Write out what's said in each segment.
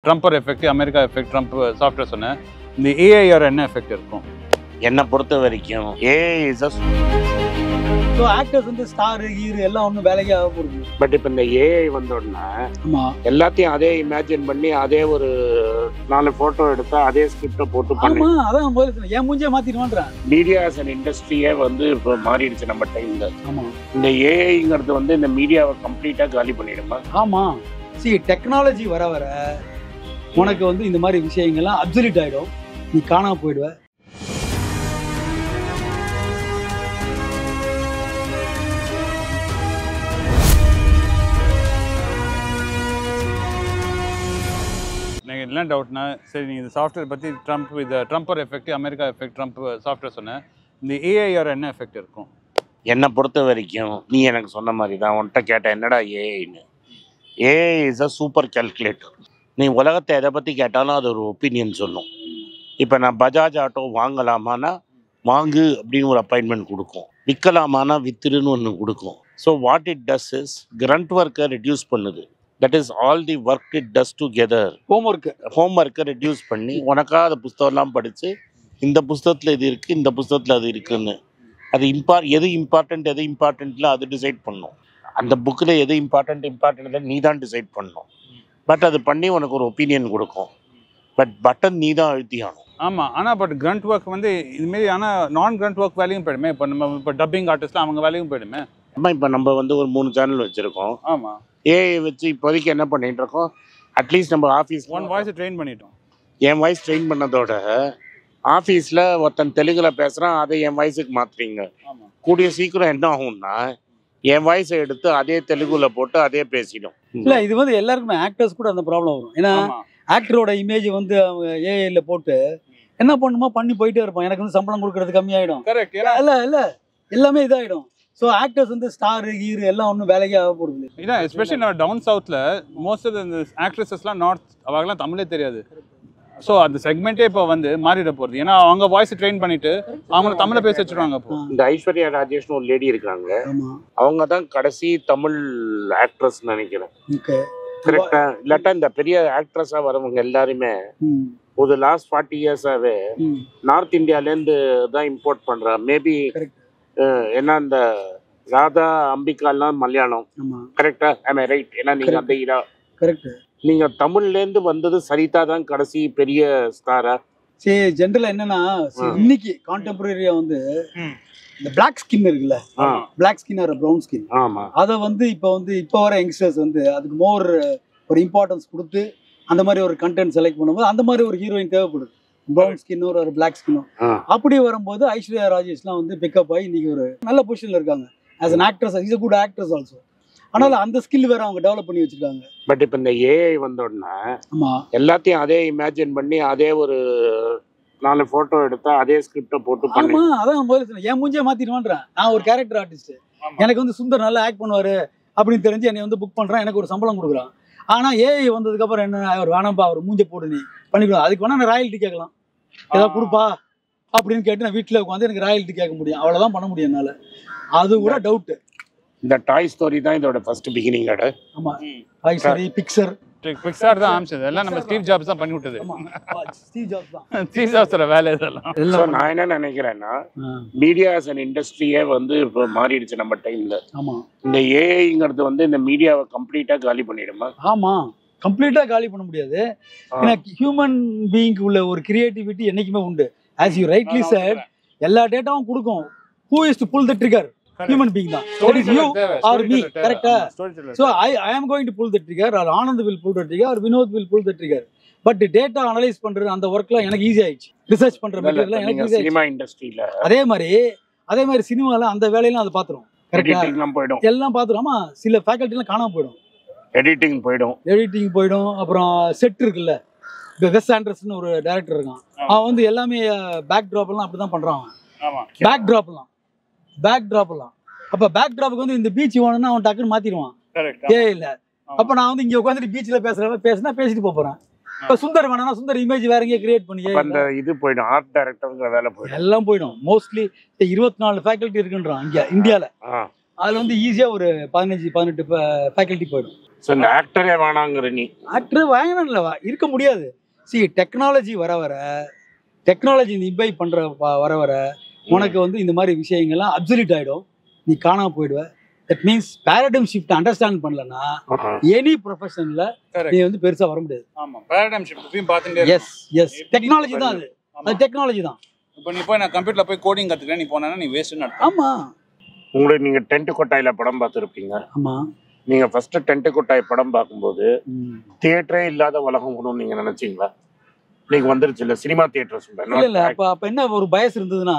ட்ரம்பர் effect, America effect, Trump software சொன்னேன். இந்த ஏஐஆர் என்ன எஃபெக்ட் இருக்கும்? என்னை பொறுத்த வரைக்கும் AI is a so actors வந்து ஸ்டார் ஹீரோ எல்லாம் ஒன்றும் வேலைக்கே ஆக போகுது. பட் இப்போ இந்த ஏஐ வந்தோடனே எல்லாத்தையும் அதே இமேஜின் பண்ணி அதே ஒரு 4 போட்டோ எடுத்தா அதே ஸ்கிரிப்டை போட்டு பண்ணி அதான் முதல்ல என் மூஞ்சே மாத்திடுவான்றேன். மீடியா அஸ் அன் இண்டஸ்ட்ரியே வந்து இப்போ மாறிடுச்சு நம்ம டைம்ல. ஆமா, இந்த ஏஐங்கிறது வந்து இந்த மீடியாவை கம்ப்ளீட்டா காலி பண்ணிடுமா? ஆமா. டெக்னாலஜி வர வர உனக்கு வந்து இந்த மாதிரி விஷயங்கள்லாம் அப்சல்யூட் ஆயிடும், நீ காணாம போயிடுவ. எனக்கு என்ன டவுட்னா, சரி நீங்கள் இந்த சாஃப்ட்வேர் பற்றி ட்ரம்பர் effect, America effect, Trump software சொன்னேன். இந்த ஏஐஆர் என்ன எஃபெக்ட் இருக்கும்? என்னை பொறுத்த வரைக்கும் நீ எனக்கு சொன்ன மாதிரி தான் உன்கிட்ட கேட்டேன், என்னடா ஏஐன்னு. AI is a super calculator. நீ உலகத்தை எதை பற்றி கேட்டாலும் அது ஒரு ஒப்பீனியன் சொல்லும். இப்போ நான் பஜாஜ் ஆட்டோ வாங்கலாமான்னா வாங்கு அப்படின்னு ஒரு அப்பாயின்மெண்ட் கொடுக்கும், விற்கலாமான்னா வித்துருன்னு ஒன்று கொடுக்கும். So what it does is Grand ஒர்க்கை ரெடியூஸ் பண்ணுது. That is all the work it does together. Home ஒர்க்கை ரெடியூஸ் பண்ணி உனக்காக அந்த புஸ்தகம்லாம் படித்து இந்த புஸ்தகத்தில் இது இருக்குது, இந்த புஸ்தகத்தில் அது இருக்குதுன்னு அது எது இம்பார்ட்டன்ட் அது டிசைட் பண்ணும். அந்த புக்கில் எது இம்பார்ட்டன்ட் நீ தான் டிசைட் பண்ணணும். பட் அது பண்ணி உனக்கு ஒரு ஒப்பீனியன் கொடுக்கும். பட்டன் நீ தான் அழுத்தியானும். ஆமாம், ஆனால் பட் கிரண்ட் ஒர்க் வந்து இதுமாரி, ஆனால் நான் கிரண்ட் ஒர்க் வேலையும் போயிடுமே. இப்போ டப்பிங் ஆர்டிஸ்ட்லாம் அவங்க வேலையும் போயிடுமே. ஆமாம், இப்போ நம்ம வந்து ஒரு 3 சேனல் வச்சுருக்கோம். ஆமாம், ஏஐ வச்சு இப்போதைக்கு என்ன பண்ணிட்டு இருக்கோம், அட்லீஸ்ட் நம்ம ஆஃபீஸ் வாய்ஸ் ட்ரெயின் பண்ணிட்டோம். என் வாய்ஸ் ட்ரெயின் பண்ணதோட ஆஃபீஸில் ஒருத்தன் தெலுங்கில் பேசுகிறான், அதை என் வாய்ஸுக்கு மாற்றுறீங்க. கூடிய சீக்கிரம் என்ன ஆகும்னா என் வாய்ஸை எடுத்து அதே தெலுங்குல போட்டு அதே பேசிடும். இல்லை, இது வந்து எல்லாருக்குமே ஆக்டர்ஸ் கூட அந்த ப்ராப்ளம் வரும். ஏன்னா ஆக்டரோட இமேஜ் வந்து அவங்க ஏஐல போட்டு என்ன பண்ணுமோ பண்ணி போயிட்டே இருப்பான். எனக்கு வந்து சம்பளம் கொடுக்கறது கம்மியாயிடும். கரெக்ட். இல்லை எல்லாமே இதாகிடும். ஸோ ஆக்டர்ஸ் வந்து ஸ்டார் ஹீரோ எல்லாம் ஒன்றும் வேலைக்கே ஆக போகிறது. இதான் எஸ்பெஷலி நான் டவுன் சவுத்தில் மோஸ்ட் ஆஃப் இந்த ஆக்ட்ரஸஸ்லாம் அவங்களாம் தமிழே தெரியாது. ஸோ அந்த செக்மெண்ட்டே இப்போ வந்து மாறிட போகிறது. ஏன்னா அவங்க வாய்ஸ் ட்ரெயின் பண்ணிட்டு அவங்க தமிழை பேச வச்சுருவாங்க. இப்போ இந்த ஐஸ்வர்யா ராஜேஷ்னு ஒரு லேடி இருக்காங்க, அவங்க தான் கடைசி தமிழ் ஆக்ட்ரஸ் நினைக்கிறேன். கரெக்டா? இல்லாட்டா இந்த பெரிய ஆக்ட்ரஸா வரவங்க எல்லாருமே ஒரு லாஸ்ட் 40 இயர்ஸாவே நார்த் இந்தியாலேருந்து தான் இம்போர்ட் பண்றா. மேபி ஏன்னா இந்த ராதா அம்பிகாலாம் மலையாளம். கரெக்டா? ஐ ரைட்? ஏன்னா நீங்க அந்த ஹீரோ. கரெக்ட். நீங்க தமிழ்லேருந்து வந்தது சரிதா தான் கடைசி பெரிய ஸ்டாரா? சரி, ஜென்ரலா என்னன்னா இன்னைக்கு கான்டெம்பரரியா வந்து இந்த பிளாக் ஸ்கின் இருக்குல்ல, black skin or brown skin, அதை வந்து இப்போ வர யங்ஸ்டர்ஸ் வந்து அதுக்கு மோர் ஒரு இம்பார்ட்டன்ஸ் கொடுத்து அந்த மாதிரி ஒரு கண்டென்ட் செலக்ட் பண்ணும்போது அந்த மாதிரி ஒரு ஹீரோயின் தேவைப்படுது. ப்ரௌன் ஸ்கின்னோ ஒரு பிளாக் ஸ்கின்னோ. அப்படி வரும்போது ஐஸ்வர்யா ராஜேஷ்லாம் வந்து பிக்கப் ஆகி இன்னைக்கு ஒரு நல்ல பொசிஷன்ல இருக்காங்க. As an actress, is a good actress also. ஆனால் அந்த ஸ்கில் வேற அவங்க டெவலப் பண்ணி வச்சிருக்காங்க. பட் இப்போ இந்த ஏஐ வந்தோடனே எல்லாத்தையும் அதே இமேஜின் பண்ணி அதே ஒரு 4 போட்டோ எடுத்தா அதே ஸ்கிரிப்டை போட்டு பண்ணி அதான் முதல்ல என் மூஞ்சே மாத்திடுவான்றேன். நான் ஒரு கேரக்டர் ஆர்டிஸ்ட், எனக்கு வந்து சுந்தர் நல்லா ஆக்ட் பண்ணுவாரு அப்படின்னு தெரிஞ்சு என்னை வந்து புக் பண்றான், எனக்கு ஒரு சம்பளம் கொடுக்குறான். ஆனா ஏஐ வந்ததுக்கு அப்புறம் என்ன, அவர் வேணாம்பா, அவர் மூஞ்ச போடு நீ பண்ணிக்கலாம், அதுக்கு வேணா நான் ராயல்ட்டி கேட்கலாம், ஏதாவது கொடுப்பா அப்படின்னு கேட்டு நான் வீட்டில் உட்காந்து எனக்கு ராயல்ட்டி கேட்க முடியும், அவ்வளோதான் பண்ண முடியும் என்னால. அது கூட டவுட். இந்த டாய் ஸ்டோரி தான் இதோட ஃபர்ஸ்ட் பிகினிங். ஆமா, டாய் ஸ்டோரி, பிக்சார் தான் ஆரம்பிச்சது. எல்லாம் நம்ம ஸ்டீவ் ஜாப்ஸ் தான் பண்ணி விட்டது. ஸ்டீவ் ஜாப்ஸ் தான். ஸ்டீவ் ஜாப்ஸோட வேலை இதெல்லாம். ஸோ நான் என்ன நினைக்கிறேன்னா, மீடியா அஸ் அன் இண்டஸ்ட்ரியே வந்து இப்போ மாறிடுச்சு நம்ம டைம்ல. ஆமா, இந்த ஏஐங்கிறது வந்து இந்த மீடியாவை கம்ப்ளீட்டா காலி பண்ணிடுமா? ஆமா, கம்ப்ளீட்டா காலி பண்ண முடியாது. ஏன்னா ஹியூமன் பீயிங்க்கு உள்ள ஒரு கிரியேட்டிவிட்டி என்னைக்குமே உண்டு. ஆஸ் யூ ரைட்லி செட், எல்லா டேட்டாவும் கொடுக்கும். Who is to pull the trigger? Human being தான். That is you or me. Correct? So I am going to pull the trigger, or Anand will pull the trigger, or Vinod will pull the trigger. But data analyze பண்றது அந்த வர்க்லாம் எனக்கு easy ஆயிடுச்சு. Research பண்ற material எனக்கு easy. Cinema இண்டஸ்ட்ரியில அதே மாதிரி சினிமால அந்த வேலையெல்லாம் அது பாத்துறோம். கரெக்ட்டா? எல்லாம் பாத்துறோம். ஆமா, சில ஃபேக்கல்ட்டிலாம் காணாம போயிடும். எடிட்டிங் போயிடும். அப்புறம் செட் இருக்குல்ல, வெஸ் ஆண்டர்ஸ்னு ஒரு டைரக்டர் இருக்கான், அவன் வந்து எல்லாமே பேக் டிராப் எல்லாம் அப்படிதான் பண்றான். பேக் டிராப்லாம் அப்ப பேக் டிராப்புக்கு வந்து இந்த பீச் வேணும்னா அவன் டக்குன்னு மாத்திடுவான். இல்ல, அப்ப நான் வந்து இங்க உட்காந்துட்டு பீச்ல பேசிட்டு போறேன். இப்ப சுந்தர் வேணா சுந்தர் இமேஜ் வேற எங்கேயே கிரியேட் பண்ணி அந்த இது போயிடும், ஆர்ட் டைரக்டர்ங்கிற வேலை போயிடும், எல்லாம் போயிடும். மோஸ்ட்லி 24 ஃபேக்கல்ட்டி இருக்குன்றான் இங்க இந்தியால. அதுல வந்து ஈஸியா ஒரு 15-18 ஃபேக்கல்ட்டி போயிடும். ஸோ இந்த ஆக்டரே வேணாங்கிற நீ ஆக்டர் வாங்கணும் இல்லவா இருக்க முடியாது. டெக்னாலஜி வர வர டெக்னாலஜி இம்பை பண்ற வர வர உனக்கு வந்து இந்த மாதிரி விஷயங்கள்லாம் அப்சல்யூட் ஆயிடும், நீ காணாம போயிடுவ. That means paradigm shift understand பண்ணலன்னா எனி ப்ரொஃபஷன்ல நீ வந்து பெருசா வர முடியாது. ஆமா பேரடைம் ஷிஃப்ட் பார்த்துட்டே. எஸ் எஸ் டெக்னாலஜி தான் அது, அது டெக்னாலஜி தான். இப்போ நீ போய் நான் கம்ப்யூட்டர்ல போய் கோடிங் கத்துக்கிறேன், நீ போனா நீ வேஸ்ட்னு அர்த்தம். ஆமா உங்களுக்கு நீங்க டென்ட் கொட்டாயில படம் பார்த்துருப்பீங்க. ஆமா நீங்க ஃபர்ஸ்ட் டென்ட் கொட்டாய் படம் பார்க்கும்போது தியேட்டரே இல்லாத உலகம் ஒன்றும் நீங்க நினைச்சீங்களா? நீங்க வந்துருச்சு இல்ல சினிமா தியேட்டர் சொல்றேன். இல்ல அப்ப என்ன ஒரு பயஸ் இருந்ததுன்னா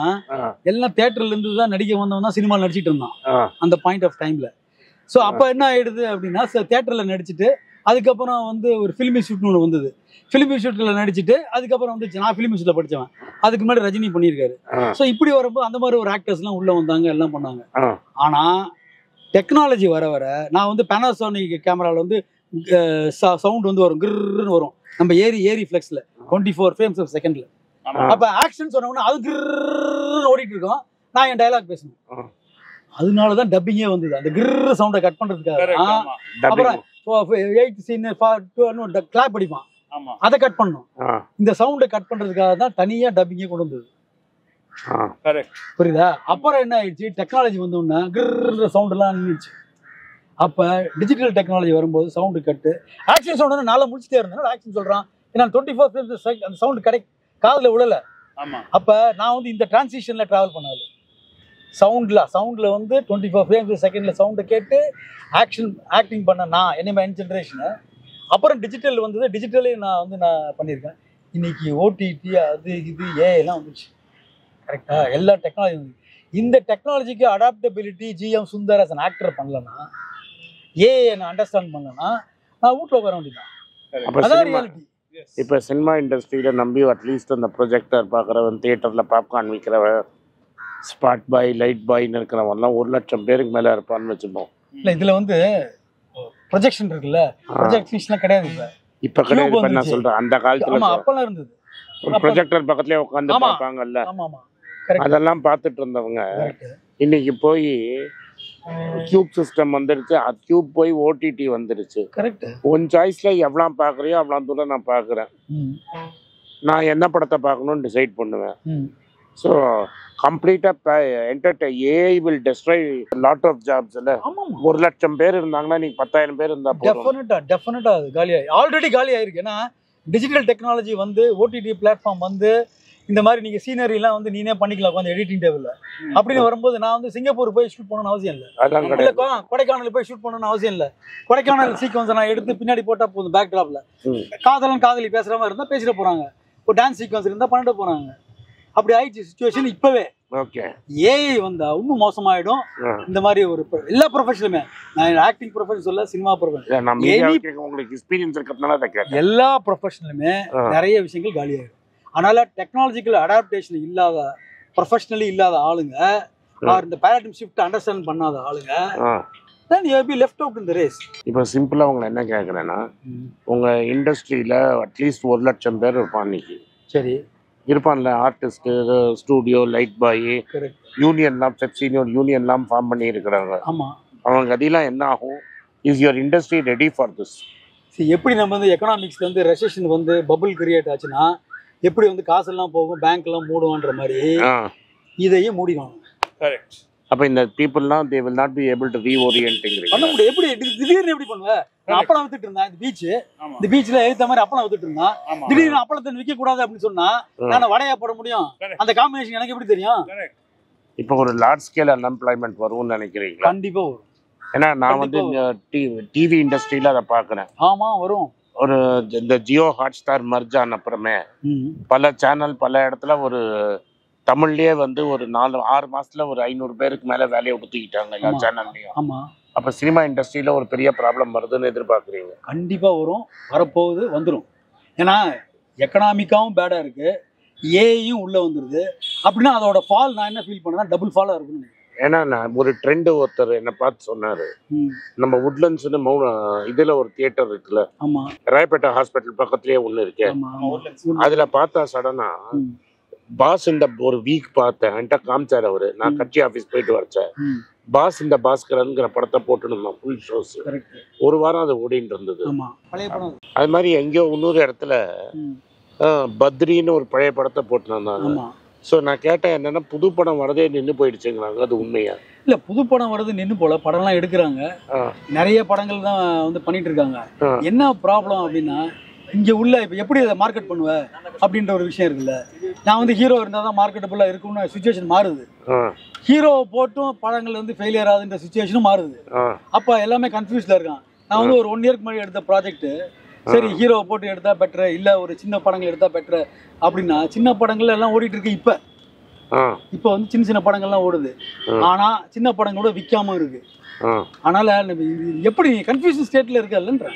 எல்லாம் தியேட்டர்ல இருந்து தான் நடிக்க வந்தவன் தான் சினிமாவில் நடிச்சிட்டு இருந்தான் அந்த பாயிண்ட் ஆஃப் டைம்ல. ஸோ அப்ப என்ன ஆயிடுது அப்படின்னா தியேட்டர்ல நடிச்சுட்டு அதுக்கப்புறம் வந்து ஒரு ஃபிலிம் இன்ஸ்டியூட்னு ஒன்று வந்தது. ஃபிலிம் இன்ஸ்டியூட்ல நடிச்சுட்டு அதுக்கப்புறம் வந்துச்சு. நான் ஃபிலிம் இன்ஸ்டியூட்ல படிச்சவன், அதுக்கு முன்னாடி ரஜினி பண்ணியிருக்காரு. ஸோ இப்படி வரும்போது அந்த மாதிரி ஒரு ஆக்டர்ஸ்லாம் உள்ள வந்தாங்க, எல்லாம் பண்ணாங்க. ஆனா டெக்னாலஜி வர வர நான் வந்து பேனாசோனிக் கேமராவில் வந்து சவுண்ட் வந்து வரும், கிர்ன்னு வரும் நம்ம ஏரி ஃபிளெக்ஸ்ல 24 frames per second. அப்ப ஆக்ஷன் சொன்னோம்னா அது கிர்ன்னு ஓடிட்டு இருக்கோம், நான் என் டயலாக் பேசணும். அதனாலதான் டப்பிங்கே வந்தது, அந்த கிர் சவுண்டை கட் பண்றதுக்காக. அப்புறம் 8 சீன் கிளாப் அடிப்பான், அதை கட் பண்ணணும். இந்த சவுண்டை கட் பண்றதுக்காக தான் தனியா டப்பிங்கே கொண்டு வந்தது. புரியுதா? அப்புறம் என்ன ஆயிடுச்சு, டெக்னாலஜி வந்தோம்னா கிர்ற சவுண்ட் எல்லாம் நின்றுச்சு. அப்ப டிஜிட்டல் டெக்னாலஜி வரும்போது சவுண்டு கட்டு ஆக்ஷன் சவுண்ட் நாளை முடிச்சுட்டே இருந்தேன். ஆக்ஷன் சொல்றான் ஏன்னா 24 frames அந்த சவுண்ட் காதுல விழல. அப்ப நான் வந்து இந்த டிரான்சிஷன்ல டிராவல் பண்ணாது சவுண்ட்ல வந்து 24 frames per second சவுண்டை கேட்டு ஆக்டிங் பண்ண நான் என்ன ஜென்ரேஷனு. அப்புறம் டிஜிட்டல் வந்தது, டிஜிட்டலே நான் பண்ணியிருக்கேன். இன்னைக்கு ஓடிடி அது இது எல்லாம் வந்துச்சு. கரெக்டா? எல்லா டெக்னாலஜி வந்து இந்த டெக்னாலஜிக்கு adaptability GM Sundar as an actor பண்ணலன்னா, நான் அண்டர்ஸ்டாண்ட் பண்ணலன்னா நான் வீட்டில் உட்கார வேண்டியதான். அதான் ரியாலிட்டி. இப்போ சினிமா இண்டஸ்ட்ரியில நம்பி அட்லீஸ்ட் அந்த ப்ரொஜெக்டர் பார்க்குறவன், தியேட்டர்ல பாப்கார்ன் விற்கிறவன், ஸ்பாட் பாய், லைட் பாய்னு இருக்கிறவன்லாம் 1 லட்சம் பேருக்கு மேலே இருப்பான்னு வச்சுப்போம். இல்லை இதில் வந்து ப்ரொஜெக்ஷன் இருக்குல்ல, ப்ரொஜெக்ஷன்லாம் கிடையாது இப்போ கிடையாது. இப்போ நான் சொல்கிறேன் அந்த காலத்தில் அப்பெல்லாம் இருந்தது. ஒரு ப்ரொஜெக்டர் பக்கத்துலேயே உட்காந்து பார்ப்பாங்கல்ல, அதெல்லாம் பார்த்துட்டு இருந்தவங்க இன்னைக்கு போய் கியூப் சிஸ்டம் வந்துருச்சு, கியூப் போய் ஓடிடி வந்துருச்சு. கரெக்ட். உன் சாய்ஸ்ல எவ்வளோ பார்க்குறியோ அவ்வளோ தூரம் நான் பார்க்குறேன். நான் என்ன படத்தை பார்க்கணும்னு டிசைட் பண்ணுவேன். ஸோ கம்ப்ளீட்டாக AI will destroy lot of jobs. இல்லை 1 லட்சம் பேர் இருந்தாங்கன்னா நீங்க 10,000 பேர் இருந்தா டெஃபினட்டா அது காலியாகி ஆல்ரெடி காலி ஆயிருக்கு. ஏன்னா டிஜிட்டல் டெக்னாலஜி வந்து ஓடிடி பிளாட்ஃபார்ம் வந்து இந்த மாதிரி நீங்க சீனரிலாம் வந்து நீனே பண்ணிக்கலாம் உட்காந்து எடிட்டிங் டேபிள்ல. அப்படின்னு வரும்போது நான் வந்து சிங்கப்பூர் போய் ஷூட் பண்ணணும்னு அவசியம் இல்லை, கொடைக்கானல் போய் ஷூட் பண்ணணும்னு அவசியம் இல்லை. கொடைக்கானல் சீக்வன்ஸ் நான் எடுத்து பின்னாடி போட்டா போதும். பேக் டிராப்ல காதலி பேசுற மாதிரி இருந்தா பேசிட்டு போறாங்க, ஒரு டான்ஸ் சீக்வன்ஸ் இருந்தா பண்ணிட்டு போறாங்க. அப்படி ஆயிடுச்சு சிச்சுவேஷன். இப்பவே ஏஐ வந்தா இன்னும் மோசமாயிடும். இந்த மாதிரி ஒரு எல்லா ப்ரொஃபஷனுமே, நான் ஆக்டிங் ப்ரொஃபஷன் சொல்ல, சினிமா ப்ரொஃபஷன், எல்லா ப்ரொஃபஷனுமே நிறைய விஷயங்கள் காலியாயிடும். அதனால டெக்னாலஜிக்கல் அடாப்டேஷன் இல்லாத, ப்ரொஃபஷனலி இல்லாத ஆளுங்க, இந்த பேரடைம் ஷிஃப்ட் அண்டர்ஸ்டாண்ட் பண்ணாத ஆளுங்க, then you will be left out in the race. இப்போ சிம்பிளா உங்களை என்ன கேட்குறேன்னா, உங்க இண்டஸ்ட்ரியில அட்லீஸ்ட் 1 லட்சம் பேர் இருப்பான் இன்னைக்கு. சரி இருப்பான்ல, ஆர்டிஸ்ட், ஸ்டூடியோ, லைட் பாய், யூனியன்லாம், சீனியர் யூனியன்லாம் ஃபார்ம் பண்ணி இருக்கிறாங்க. ஆமா, அவங்க அதெல்லாம் என்ன ஆகும்? Is your industry ready for this? எப்படி நம்ம வந்து எக்கனாமிக்ஸ்ல வந்து ரெசெஷன் வந்து பபுள் கிரியேட் ஆச்சுன்னா எப்படி வந்து காசெல்லாம் போகும், பேங்க் எல்லாம் மூடுவான்ற மாதிரி இதையும் மூடிடுவாங்க. கரெக்ட். அப்ப இந்த பீப்புள்லாம் they will not be able to reorienting பண்ண முடியும். எப்படி திடீர்னு எப்படி பண்ணுவேன்? நான் அப்பளம் வித்துட்டு இருந்தேன் இந்த பீச்ல ஏத்த மாதிரி அப்பளம் வித்துட்டு இருந்தான். திடீர்னு அப்பளத்தை விற்க கூடாது அப்படின்னு சொன்னா நான் வடையா போட முடியும்? அந்த காம்பினேஷன் எனக்கு எப்படி தெரியும்? இப்போ ஒரு லார்ஜ் ஸ்கேல் அன்எம்ப்ளாய்மெண்ட் வரும்னு நினைக்கிறீங்களா? கண்டிப்பா வரும். ஏன்னா நான் வந்து டிவி இண்டஸ்ட்ரியில அதை பாக்குறேன். ஆமா வரும். ஒரு இந்த ஜியோ ஹாட்ஸ்டார் மர்ஜ் ஆன அப்புறமே பல சேனல் பல இடத்துல ஒரு தமிழ்லயே வந்து ஒரு 4-6 மாசத்துல ஒரு 500 பேருக்கு மேல வேலையை ஒதுக்கிட்டாங்க எல்லா சேனல்லையும். ஆமா. அப்ப சினிமா இண்டஸ்ட்ரியில ஒரு பெரிய ப்ராப்ளம் வருதுன்னு எதிர்பார்க்குறீங்க? கண்டிப்பா வரும், வரப்போகுது, வந்துடும். ஏன்னா எக்கனாமிக்காவும் பேடா இருக்கு, ஏஐயும் உள்ள வந்துருது. அப்படின்னா அதோட ஃபால் நான் என்ன ஃபீல் பண்ணேன்னா டபுள் ஃபாலா இருக்குன்னு. ஏன்னா நான் ஒரு ட்ரெண்டு ஒருத்தர் என்ன பார்த்து சொன்னாரு, நம்ம உட்லண்ட்ஸ்னு இதுல ஒரு தியேட்டர் இருக்குல்ல, ராயப்பேட்டை ஹாஸ்பிட்டல் பக்கத்துலயே ஒண்ணு இருக்கு, அதுல பார்த்தா சடனா பாஸ் இந்த ஒரு வீக் பார்த்தேன், என்கிட்ட காமிச்சார் அவரு. நான் கட்சி ஆஃபீஸ் போயிட்டு வரச்சேன். பாஸ் இந்த பாஸ்கரன்கிற படத்தை போட்டுருந்தோம் ஃபுல் ஷோஸ். ஒரு வாரம் அது ஓடிட்டு இருந்தது. அது மாதிரி எங்கேயோ இன்னொரு இடத்துல பத்ரின்னு ஒரு பழைய படத்தை போட்டுருந்தாங்க. ஸோ நான் கேட்டேன் என்னன்னா புது படம் வரதே நின்று போயிடுச்சுங்கிறாங்க. அது உண்மையா? இல்ல, புது படம் வரது நின்று போல, படம்லாம் எடுக்கிறாங்க. நிறைய படங்கள் தான் வந்து பண்ணிட்டு இருக்காங்க. என்ன ப்ராப்ளம் அப்படின்னா, இங்க உள்ள இப்ப எப்படி அதை மார்க்கெட் பண்ணுவ அப்படின்ற ஒரு விஷயம் இருக்குல்ல. நான் வந்து ஹீரோ இருந்தால் தான் மார்க்கெட்டபுளா இருக்கும்னு சுச்சுவேஷன் மாறுது. ஹீரோவை போட்டும் படங்கள் வந்து ஃபெயிலியர் ஆகுதுன்ற சுச்சுவேஷனும் மாறுது. அப்ப எல்லாமே கன்ஃபியூஸ்ல இருக்கான். நான் வந்து ஒரு 1 இயர்க்கு முன்னாடி எடுத்த ப்ராஜெக்ட், சரி ஹீரோவை போட்டு எடுத்தா பெட்டர், இல்ல ஒரு சின்ன படங்கள் எடுத்தா பெட்டர் அப்படின்னா, சின்ன படங்கள் எல்லாம் ஓடிட்டு இருக்கு. இப்ப வந்து சின்ன சின்ன படங்கள்லாம் ஓடுது. ஆனா சின்ன படங்களோட விற்காம இருக்கு. அதனால எப்படி கன்ஃபியூஷன் ஸ்டேட்ல இருக்கல்லன்ற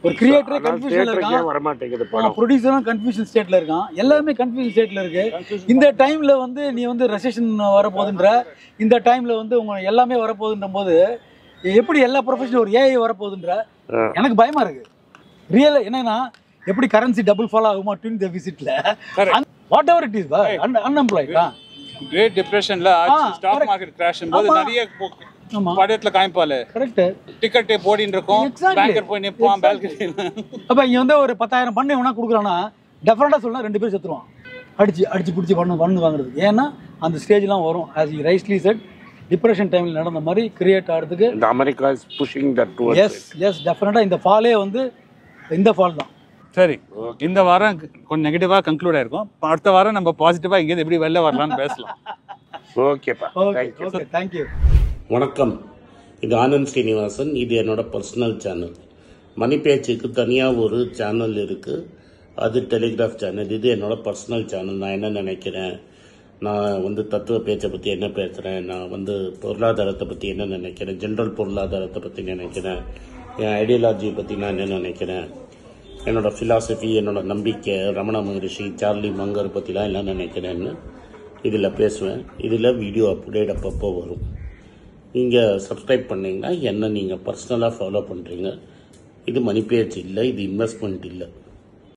ஒரு கிரியேட்டரே கன்ஃபியூஷன்ல இருக்கான், வர மாட்டேங்குது. ப்ரொடியூசரும் கன்ஃபியூஷன் ஸ்டேட்ல இருக்கான், எல்லாமே கன்ஃபியூஷன் ஸ்டேட்ல இருக்கு. இந்த டைம்ல வந்து நீ வந்து ரெசெஷன் வரப்போகுதுன்ற, இந்த டைம்ல வந்து உங்க எல்லாமே வரப்போகுதுன்ற போது எப்படி எல்லா ப்ரொஃபஷனும் ஒரு ஏஐ வரப்போகுதுன்ற எனக்கு பயமா இருக்கு. ரியல் என்னன்னா, எப்படி கரன்சி டபுள் ஃபால் ஆகுமா ட்வின் டெபிசிட்ல, whatever it is unemployed. Great டிப்ரெஷன்ல ஸ்டாக் மார்க்கெட் கிராஷ் போது நிறைய படத்துல காமிப்பால கரெக்ட் டிக்கெட் போடின்னு இருக்கும், பேங்கர் போய் நிப்பான் பால்கனில. அப்ப இங்க வந்து ஒரு 10,000 பண்ணி வேணா கொடுக்குறானா டெஃபினட்டா சொல்லலாம் 2 பேர் செத்துருவான் அடிச்சு பிடிச்சி பண்ணு வாங்குறது. ஏன்னா அந்த ஸ்டேஜ்லாம் வரும். As you rightly said, depression டைம்ல நடந்த மாதிரி கிரியேட் ஆகிறதுக்கு இந்த America is pushing that towards. Yes டெஃபினட்டா இந்த ஃபாலே வந்து இந்த ஃபால் தான். சரி, இந்த வாரம் கொஞ்சம் நெகட்டிவா கன்க்ளூட் ஆயிருக்கும். அடுத்த வாரம் நம்ம பாசிட்டிவா இங்கே எப்படி வெளில வரலாம்னு பேசலாம். ஓகேப்பா, தேங்க்யூ. வணக்கம், இது ஆனந்த் ஸ்ரீனிவாசன். இது என்னோட பர்சனல் சேனல். மணி பேச்சுக்கு தனியாக ஒரு சேனல் இருக்குது, அது டெலிகிராஃப் சேனல். இது என்னோட பர்சனல் சேனல். நான் என்ன நினைக்கிறேன், நான் வந்து தத்துவ பேச்சை பற்றி என்ன பேசுகிறேன், நான் வந்து பொருளாதாரத்தை பற்றி என்ன நினைக்கிறேன், ஜென்ரல் பொருளாதாரத்தை பற்றி நினைக்கிறேன், என் ஐடியாலஜியை பற்றி நான் என்ன நினைக்கிறேன், என்னோடய ஃபிலாசபி, என்னோட நம்பிக்கை, ரமண மகரிஷி, சார்லி மங்கர் பற்றிலாம் என்ன நினைக்கிறேன்னு இதில் பேசுவேன். இதில் வீடியோ அப்டேட் அப்பப்போ வரும். நீங்கள் சப்ஸ்கிரைப் பண்ணிங்கன்னா என்ன நீங்கள் பர்சனலாக ஃபாலோ பண்ணுறீங்க. இது மணி பேச்சு இல்லை, இது இன்வெஸ்ட்மெண்ட் இல்லை.